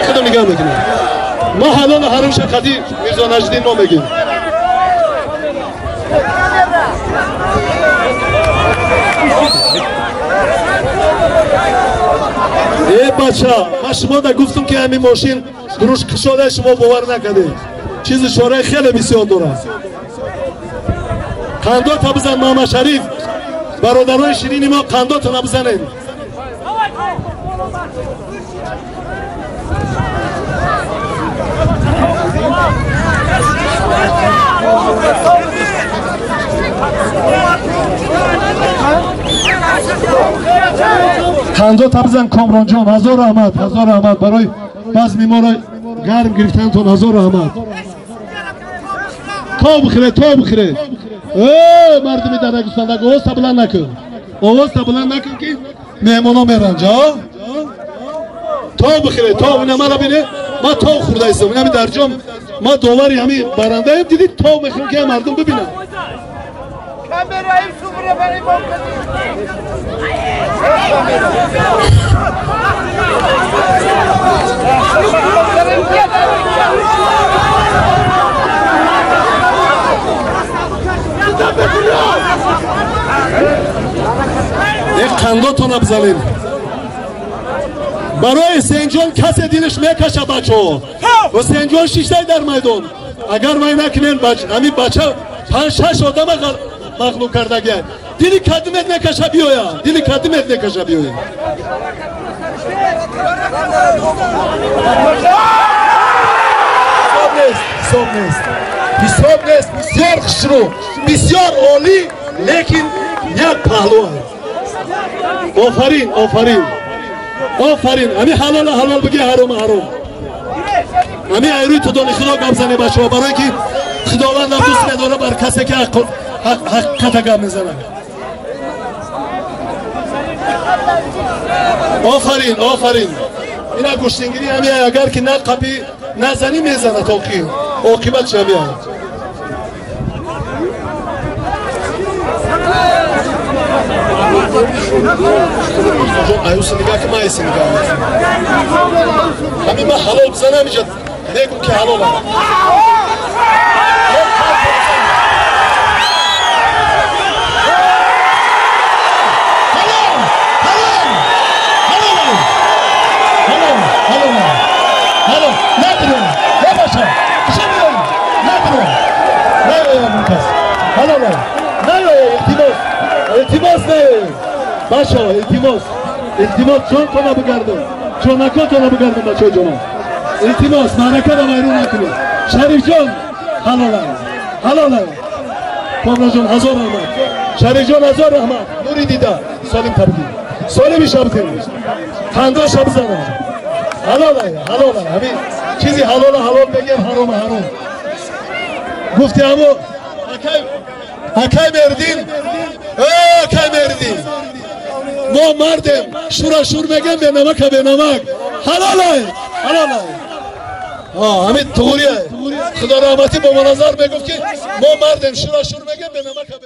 خودم نگاه میکنم ما حلال حرم شقدی میرزا نجدین نو میگیم ای بچه من شما دا گفتم که همین ماشین دروش شده شما باور نکردید چیز شورای خیلی بسیار داره قندات ها بزن محمد شریف برادران شیرینی ما قندات ها بزنید قندات ها بزن کامران جان هزار رحمت برای بزم ما را گرم گرفتن تون هزار رحمت تا بخیره مردمی درگستان دگه آواز تا بلند نکن که مهمان ها میرن جا تا بخیره اینه مرا بینه ما تا خورده ایستم اینه در جام ما دواری همی برنده هم دیدید تا میخوام که مردم ببینن یک قنداتون بزنید برای حسین جان کسی دلش میکشه بچه ها حسین جان شیشته در میدان اگر مای نکنین همین بچه 5-6 آدم مغلوب کرده گه دلی کدیمت نکشه بیایا حساب نیست بسیار خوشرو بسیار عالی لیکن یک پهلو آفرین همین حلال بگی حرام همین ایروی تو دانی خدا گم زنه بچه ها برای که خداوند هم دوست نداره بر کسی که حقیقت گم میزنه آفرین اینا گوشتنگیری همین اگر که نه قبی نزنی میزنه تا که عاقبت چه بیاد ایوس نگاه که ما ایسی نگاه همین من حلال بزنم اینجا نگم که حلال هم التماس نه بچه ها التماس جان تو نبگردم جانکا تو نبگردم بچه ها جانا التماس معرکه را میرون نکنید شریف جان حلاله کامران جان هزار رحمت شریف جان هزار رحمت نوری دیده سالم تبدیل سالمی شبتیم خنده شب زنم حلاله همین چیزی حلال بگیم حرام گفتی اما اکای مردین ما مردم شور میگم به نمک حلاله همین طوریه خدا رحمتی با مناظر میگفت که ما مردم شور میگم به نمک